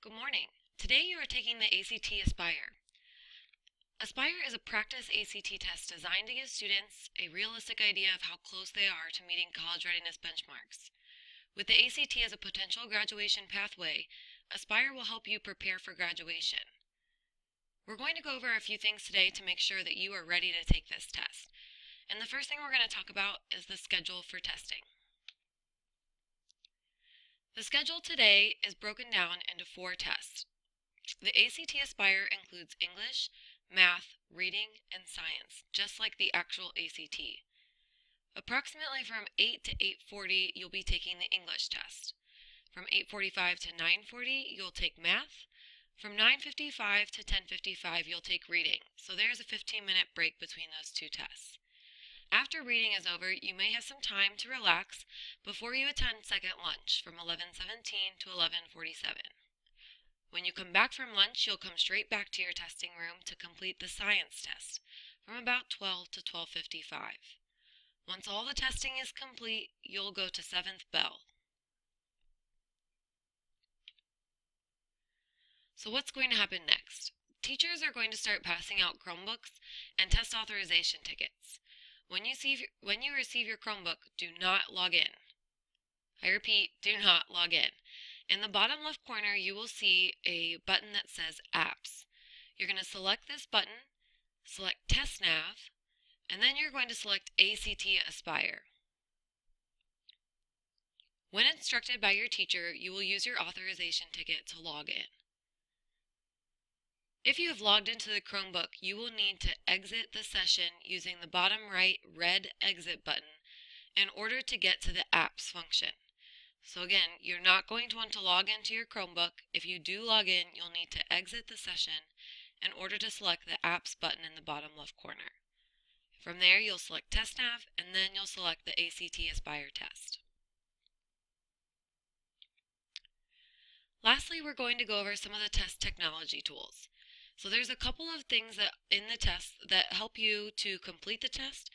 Good morning. Today you are taking the ACT Aspire. Aspire is a practice ACT test designed to give students a realistic idea of how close they are to meeting college readiness benchmarks. With the ACT as a potential graduation pathway, Aspire will help you prepare for graduation. We're going to go over a few things today to make sure that you are ready to take this test. And the first thing we're going to talk about is the schedule for testing. The schedule today is broken down into 4 tests. The ACT Aspire includes English, math, reading, and science, just like the actual ACT. Approximately from 8 to 8:40, you'll be taking the English test. From 8:45 to 9:40, you'll take math. From 9:55 to 10:55, you'll take reading. So there's a 15-minute break between those 2 tests. After reading is over, you may have some time to relax before you attend second lunch from 11:17 to 11:47. When you come back from lunch, you'll come straight back to your testing room to complete the science test from about 12 to 12:55. Once all the testing is complete, you'll go to 7th bell. So what's going to happen next? Teachers are going to start passing out Chromebooks and test authorization tickets. When you receive your Chromebook, do not log in. I repeat, do not log in. In the bottom left corner, you will see a button that says Apps. You're going to select this button, select Test Nav, and then you're going to select ACT Aspire. When instructed by your teacher, you will use your authorization ticket to log in. If you have logged into the Chromebook, you will need to exit the session using the bottom right red exit button in order to get to the Apps function. So again, you're not going to want to log into your Chromebook. If you do log in, you'll need to exit the session in order to select the Apps button in the bottom left corner. From there, you'll select Test Nav, and then you'll select the ACT Aspire test. Lastly, we're going to go over some of the test technology tools. So there's a couple of things that in the test that help you to complete the test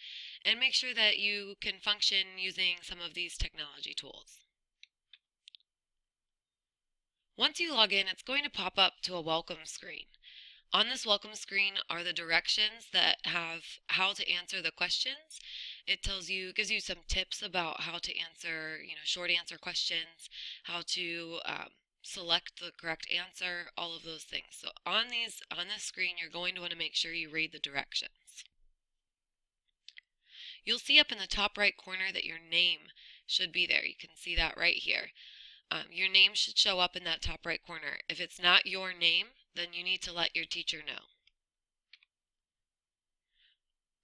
and make sure that you can function using some of these technology tools. Once you log in, it's going to pop up to a welcome screen. On this welcome screen are the directions that have how to answer the questions. It gives you some tips about how to answer, short answer questions, how to select the correct answer, all of those things. So on this screen, you're going to want to make sure you read the directions. You'll see up in the top right corner that your name should be there. You can see that right here. Your name should show up in that top right corner. If it's not your name, then you need to let your teacher know.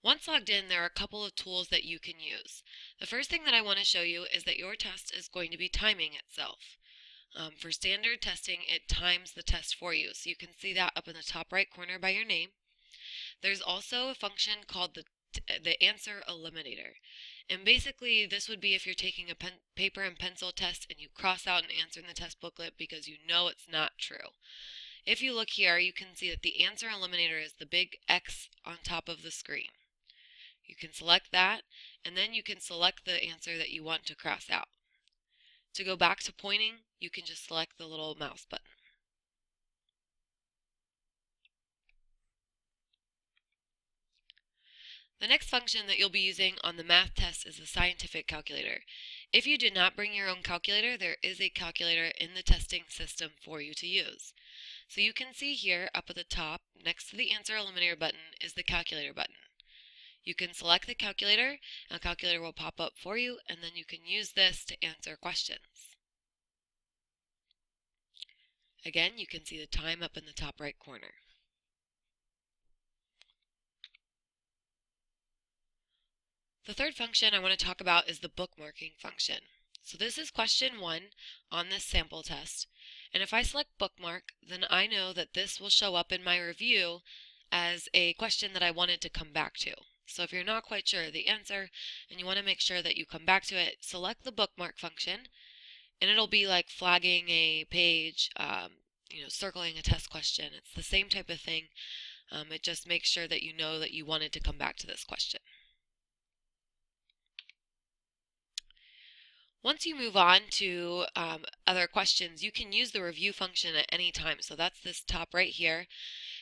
Once logged in, there are a couple of tools that you can use. The first thing that I want to show you is that your test is going to be timing itself. For standard testing, it times the test for you. So you can see that up in the top right corner by your name. There's also a function called the answer eliminator. And basically, this would be if you're taking a paper and pencil test and you cross out an answer in the test booklet because you know it's not true. If you look here, you can see that the answer eliminator is the big X on top of the screen. You can select that, and then you can select the answer that you want to cross out. To go back to pointing, you can just select the little mouse button. The next function that you'll be using on the math test is the scientific calculator. If you did not bring your own calculator, there is a calculator in the testing system for you to use. So you can see here up at the top, next to the answer eliminator button, is the calculator button. You can select the calculator, and a calculator will pop up for you, and then you can use this to answer questions. Again, you can see the time up in the top right corner. The third function I want to talk about is the bookmarking function. So this is question 1 on this sample test, and if I select bookmark, then I know that this will show up in my review as a question that I wanted to come back to. So if you're not quite sure of the answer and you want to make sure that you come back to it, select the bookmark function, and it'll be like flagging a page, circling a test question. It's the same type of thing. It just makes sure that you know that you wanted to come back to this question. Once you move on to other questions, you can use the review function at any time. So that's this top right here.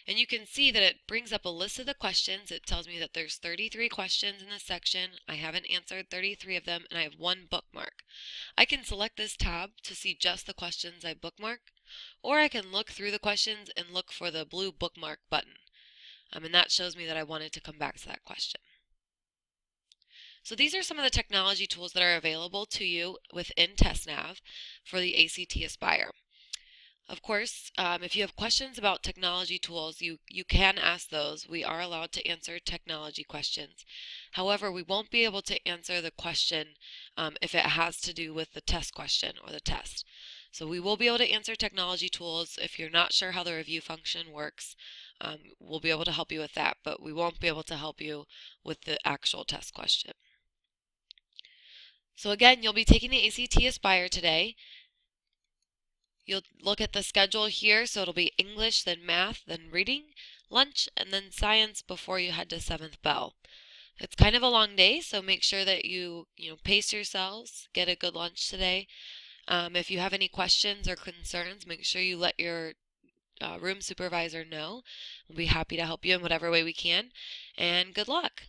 And you can see that it brings up a list of the questions. It tells me that there's 33 questions in this section. I haven't answered 33 of them, and I have one bookmark. I can select this tab to see just the questions I bookmarked, or I can look through the questions and look for the blue bookmark button. And that shows me that I wanted to come back to that question. So these are some of the technology tools that are available to you within TestNav for the ACT Aspire. Of course, if you have questions about technology tools, you can ask those. We are allowed to answer technology questions. However, we won't be able to answer the question if it has to do with the test question or the test. So we will be able to answer technology tools. If you're not sure how the review function works, we'll be able to help you with that, but we won't be able to help you with the actual test question. So again, you'll be taking the ACT Aspire today. You'll look at the schedule here, so it'll be English, then math, then reading, lunch, and then science before you head to 7th bell. It's kind of a long day, so make sure that you pace yourselves, get a good lunch today. If you have any questions or concerns, make sure you let your room supervisor know. We'll be happy to help you in whatever way we can, and good luck.